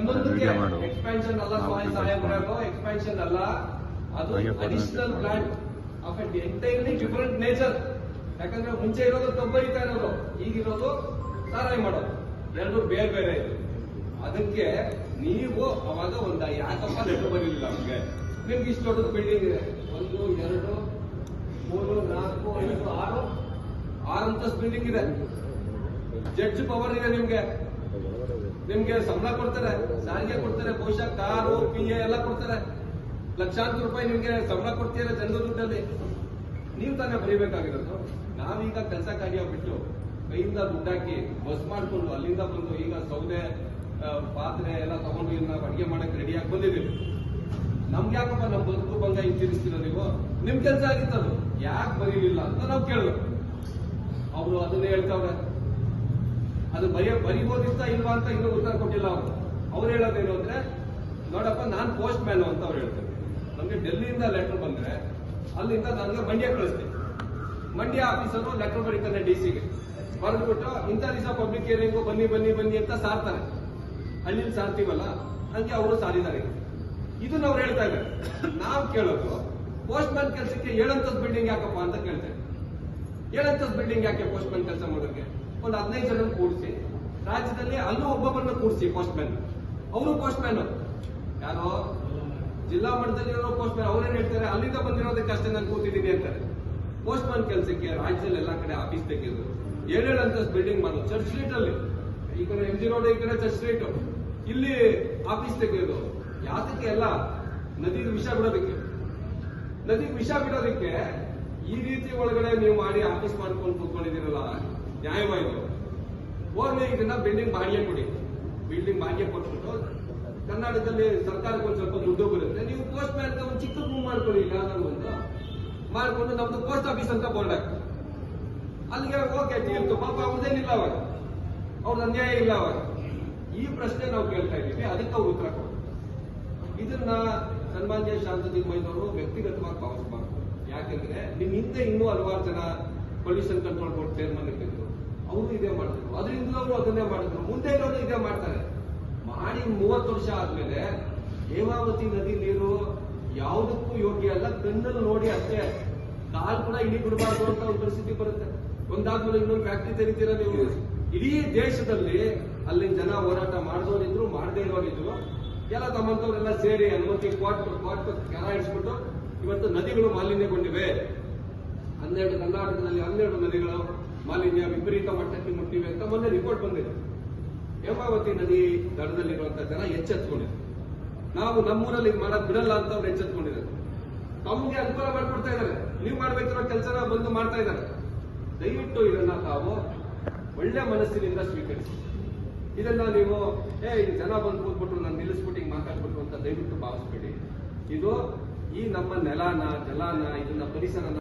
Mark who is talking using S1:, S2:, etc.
S1: ಇನ್ನೊಂದಕ್ಕೆ ಎಕ್ಸ್ಪ್ಯಾನ್ಷನ್ ಅಲ್ಲ, ಸಾಹೇಬರು ಎಕ್ಸ್ಪ್ಯಾನ್ಷನ್ ಅಲ್ಲ, ಅದು additional plant of A entirely different nature. ಯಾಕಂದ್ರೆ ಮುಂಚೆ ಇರೋದು ತೊಬ್ಬರಿತಾ ಇರೋದು, ಈಗಿರೋದು ಸಾರಾಯಿ ಮಾಡೋದು, ಎರಡು ಬೇರೆ ಬೇರೆ ಇದೆ. ಅದಕ್ಕೆ ನೀವು ಅವಾಗ ಯಾಕಪ್ಪ ಲೆಟರ್ ಬರಲಿಲ್ಲ ನಿಮ್ಗೆ ಇಷ್ಟು ದೊಡ್ಡದು ಬಿಲ್ಡಿಂಗ್ ಇದೆ, 1, 2, 3, 4, 5, 6 ಅಂತಸ್ತು ಬಿಲ್ಡಿಂಗ್ ಇದೆ. ಜಡ್ಜ್ ಪವರ್ ಇದೆ ನಿಮ್ಗೆ ಸಂಬಳ ಕೊಡ್ತಾರೆ, ಸಾರಿಗೆ ಕೊಡ್ತಾರೆ, ಬಹುಶಃ ಕಾರು PA ಎಲ್ಲ ಕೊಡ್ತಾರೆ, ಲಕ್ಷಾಂತರ ರೂಪಾಯಿ ನಿಮ್ಗೆ ಸಂಬಳ ಕೊಡ್ತೀರ ಜನರ ದುಡ್ಡಲ್ಲಿ. ನೀವು ತಾನೇ ಬರೀಬೇಕಾಗಿರೋದು. ನಾವೀಗ ಕೆಲಸ ಕಾರ್ಯ ಬಿಟ್ಟು ಕೈಯಿಂದ ದುಡ್ಡಾಕಿ ಬಸ್ ಮಾಡ್ಕೊಂಡು ಅಲ್ಲಿಂದ ಬಂದು ಈಗ ಸೌದೆ ಪಾತ್ರೆ ಎಲ್ಲ ತಗೊಂಡು ಇನ್ನು ಅಡಿಗೆ ಮಾಡಕ್ಕೆ ರೆಡಿಯಾಗಿ ಬಂದಿದ್ದೀವಿ. ನಮ್ಗೆ ಯಾಕಪ್ಪ ನಮ್ಮ ಬದುಕು ಬಂದ ಹಿಂತಿರಿಸ್ತೀರ ನೀವು? ನಿಮ್ ಕೆಲಸ ಆಗಿತ್ತದು, ಯಾಕೆ ಬರೀಲಿಲ್ಲ ಅಂತ ನಾವು ಕೇಳಬೇಕು. ಅವರು ಅದನ್ನೇ ಹೇಳ್ತಾವ್ರೆ, ಅದು ಬರಿಬೋದಿತ್ತ ಇಲ್ವಾ ಅಂತ ಇನ್ನೂ ಉತ್ತರ ಕೊಟ್ಟಿಲ್ಲ ಅವರು. ಅವ್ರು ಹೇಳೋದೇನು ಅಂದ್ರೆ, ನೋಡಪ್ಪ ನಾನು ಪೋಸ್ಟ್ ಮ್ಯಾನ್ ಅಂತ ಅವ್ರು ಹೇಳ್ತಾರೆ. ನಮ್ಗೆ ಡೆಲ್ಲಿಯಿಂದ ಲೆಟರ್ ಬಂದ್ರೆ ಅಲ್ಲಿಂದ ನನಗೆ ಮಂಡ್ಯ ಕಳಿಸ್ತೀನಿ. ಮಂಡ್ಯ ಆಫೀಸರು ಲೆಟರ್ ಬರೀತಾನೆ DC ಗೆ, ಬರೆದ್ಬಿಟ್ಟು ಇಂಥ ದಿವಸ ಪಬ್ಲಿಕ್ ಹಿಯರಿಂಗು ಬನ್ನಿ ಅಂತ ಸಾರ್ತಾರೆ. ಹಳ್ಳಿಲಿ ಸಾರ್ತೀವಲ್ಲ, ಹಂಗೆ ಅವರು ಸಾರಿದ್ದಾರೆ. ಇದನ್ನ ಅವ್ರು ಹೇಳ್ತಾ ಇದ್ದಾರೆ. ನಾವು ಕೇಳೋದು, ಪೋಸ್ಟ್ ಮ್ಯಾನ್ ಕೆಲಸಕ್ಕೆ 7 ಅಂತಸ್ತು ಬಿಲ್ಡಿಂಗ್ ಯಾಕಪ್ಪ ಅಂತ ಕೇಳ್ತೇವೆ. 7 ಅಂತಸ್ತು ಬಿಲ್ಡಿಂಗ್ ಯಾಕೆ ಪೋಸ್ಟ್ ಮ್ಯಾನ್ ಕೆಲಸ ಮಾಡೋಕ್ಕೆ? ಒಂದು 15 ಜನ ಕೂಡಿಸಿ, ರಾಜ್ಯದಲ್ಲಿ ಅಲ್ಲೂ ಒಬ್ಬೊಬ್ಬರನ್ನ ಕೂಡಿಸಿ ಪೋಸ್ಟ್ ಮ್ಯಾನ್. ಅವರು ಪೋಸ್ಟ್ ಮ್ಯಾನ್, ಯಾರೋ ಜಿಲ್ಲಾ ಮಟ್ಟದಲ್ಲಿರೋ ಪೋಸ್ಟ್ ಮ್ಯಾನ್. ಅವ್ರೇನ್ ಹೇಳ್ತಾರೆ, ಅಲ್ಲಿಂದ ಬಂದಿರೋದಕ್ಕೆ ಅಷ್ಟೇ ನಾನು ಕೂತಿದ್ದೀನಿ ಅಂತಾರೆ. ಪೋಸ್ಟ್ ಮ್ಯಾನ್ ಕೆಲಸಕ್ಕೆ ರಾಜ್ಯದಲ್ಲಿ ಎಲ್ಲಾ ಕಡೆ ಆಫೀಸ್ ತೆಗೆಯೋದು, 7 ಅಂತಸ್ತು ಬಿಲ್ಡಿಂಗ್ ಮಾಡೋದು. ಚರ್ಚ್ ಸ್ಟ್ರೀಟ್ ಅಲ್ಲಿ, ಈ ಕಡೆ MG ರೋಡ್, ಈ ಕಡೆ ಚರ್ಚ್ ಸ್ಟ್ರೀಟ್, ಇಲ್ಲಿ ಆಫೀಸ್ ತೆಗೆಯೋದು. ಯಾತಕ್ಕೆ? ಎಲ್ಲ ನದಿಗೆ ವಿಷ ಬಿಡೋದಕ್ಕೆ ಈ ರೀತಿ ಒಳಗಡೆ ನೀವು ಮಾಡಿ ಆಫೀಸ್ ಮಾಡ್ಕೊಂಡು ಕೂತ್ಕೊಂಡಿದ್ದೀರಲ್ಲ, ನ್ಯಾಯವಾಯಿತು. ಹೋಗ್ಲಿ, ಇದನ್ನ ಬಿಲ್ಡಿಂಗ್ ಬಾಡಿಗೆ ಕೊಡಿ. ಬಿಲ್ಡಿಂಗ್ ಬಾಡಿಗೆ ಕೊಟ್ಬಿಟ್ಟು ಕರ್ನಾಟಕದಲ್ಲಿ ಸರ್ಕಾರಕ್ಕೆ ಒಂದು ಸ್ವಲ್ಪ ದುಡ್ಡು ಬರುತ್ತೆ. ನೀವು ಪೋಸ್ಟ್ ಮ್ಯಾನ್ ಒಂದು ಚಿಕ್ಕ ರೂಮ್ ಮಾಡ್ಕೊಳ್ಳಿ, ಯಾವ್ದಾದ್ರು ಒಂದು ಮಾಡ್ಕೊಂಡು ನಮ್ದು ಪೋಸ್ಟ್ ಆಫೀಸ್ ಅಂತ ಬೋರ್ಡ್ ಹಾಕಿ ಅಲ್ಲಿಗೆ ಓಕೆ ತೀರ್ತು. ಪಾಪ ಅವ್ರದ್ದೇನಿಲ್ಲ, ಅವಾಗ ಅವ್ರದ್ದು ಅನ್ಯಾಯ ಇಲ್ಲ. ಅವಾಗ ಈ ಪ್ರಶ್ನೆ ನಾವು ಕೇಳ್ತಾ ಇದ್ದೀವಿ, ಅದಕ್ಕೆ ಅವ್ರು ಉತ್ತರ ಕೊಡ್ತಾರೆ. ಇದನ್ನ ಸನ್ಮಾನ್ಯ ಶಾಂತದಿಗ್ಮಯ್ಯನವರು ವ್ಯಕ್ತಿಗತವಾಗಿ ಭಾವಿಸಬಾರ್ದು. ಯಾಕಂದ್ರೆ ನಿಮ್ ಹಿಂದೆ ಇನ್ನೂ ಹಲವಾರು ಜನ ಪೊಲ್ಯೂಷನ್ ಕಂಟ್ರೋಲ್ ಬೋರ್ಡ್ ಚೇರ್ಮನ್ ಇರ್ತಿದ್ರು, ಅವರು ಇದೇ ಮಾಡಿದ್ರು, ಅದರಿಂದ ಅವರು ಅದನ್ನೇ ಮಾಡಿದ್ರು, ಮುಂದೆ ಇರೋರು ಇದೇ ಮಾಡ್ತಾರೆ. ಮಾಡಿ 30 ವರ್ಷ ಆದ್ಮೇಲೆ ಹೇಮಾವತಿ ನದಿ ನೀರು ಯಾವುದಕ್ಕೂ ಯೋಗ್ಯ ಅಲ್ಲ, ಕಣ್ಣಲ್ಲಿ ನೋಡಿ ಅಷ್ಟೇ, ಕಾಲ್ ಕೂಡ ಇಡೀ ಬಿಡಬಾರ್ದು ಅಂತ ಒಂದು ಪರಿಸ್ಥಿತಿ ಬರುತ್ತೆ. ಒಂದಾದ್ಮೇಲೆ ಇನ್ನೊಂದು ಫ್ಯಾಕ್ಟ್ರಿ ತೆಗಿತೀರ ನೀವು. ಇಡೀ ದೇಶದಲ್ಲಿ ಅಲ್ಲಿನ ಜನ ಹೋರಾಟ ಮಾಡಿದವರಿದ್ರು, ಮಾಡದೇ ಇರೋರಿದ್ರು, ಎಲ್ಲ ತಮ್ಮಂತವರೆಲ್ಲ ಸೇರಿ ಅನುಮತಿ ಕೊಟ್ಟು ಕೆರ ಇಡಿಸ್ಬಿಟ್ಟು ಇವತ್ತು ನದಿಗಳು ಮಾಲಿನ್ಯಗೊಂಡಿವೆ. ಕರ್ನಾಟಕದಲ್ಲಿ 12 ನದಿಗಳು ಮಾಲಿನ್ಯ ವಿಪರೀತ ಮಟ್ಟಕ್ಕೆ ಮುಟ್ಟಿವೆ ಅಂತ ಮೊನ್ನೆ ರಿಪೋರ್ಟ್ ಬಂದಿದೆ. ಹೇಮಾವತಿ ನದಿ ದಡದಲ್ಲಿರುವಂತಹ ಜನ ಎಚ್ಚೆತ್ಕೊಂಡಿದೆ. ನಾವು ನಮ್ಮೂರಲ್ಲಿ ಮಾಡೋದು ಬಿಡಲ್ಲ ಅಂತ ಅವ್ರು ಎಚ್ಚೆತ್ಕೊಂಡಿದ್ದಾರೆ. ತಮಗೆ ಅನುಕೂಲ ಮಾಡ್ಕೊಡ್ತಾ ಇದ್ದಾರೆ, ನೀವು ಮಾಡ್ಬೇಕಿರೋ ಕೆಲಸನ ಬಂದು ಮಾಡ್ತಾ ಇದ್ದಾರೆ. ದಯವಿಟ್ಟು ಇದನ್ನ ತಾವು ಒಳ್ಳೆ ಮನಸ್ಸಿನಿಂದ ಸ್ವೀಕರಿಸಿ. ಇದನ್ನ ನೀವು ಜನ ಬಂದು ಕೂತ್ಬಿಟ್ರು ನಾನು ನಿಲ್ಲಿಸ್ಬಿಟ್ಟು ಹಿಂಗೆ ಮಾತಾಡ್ಬಿಟ್ರು ಅಂತ ದಯವಿಟ್ಟು ಭಾವಿಸ್ಬೇಡಿ. ಇದು ಈ ನಮ್ಮ ನೆಲನ, ಜಲನ, ಇದನ್ನ ಪರಿಸರನ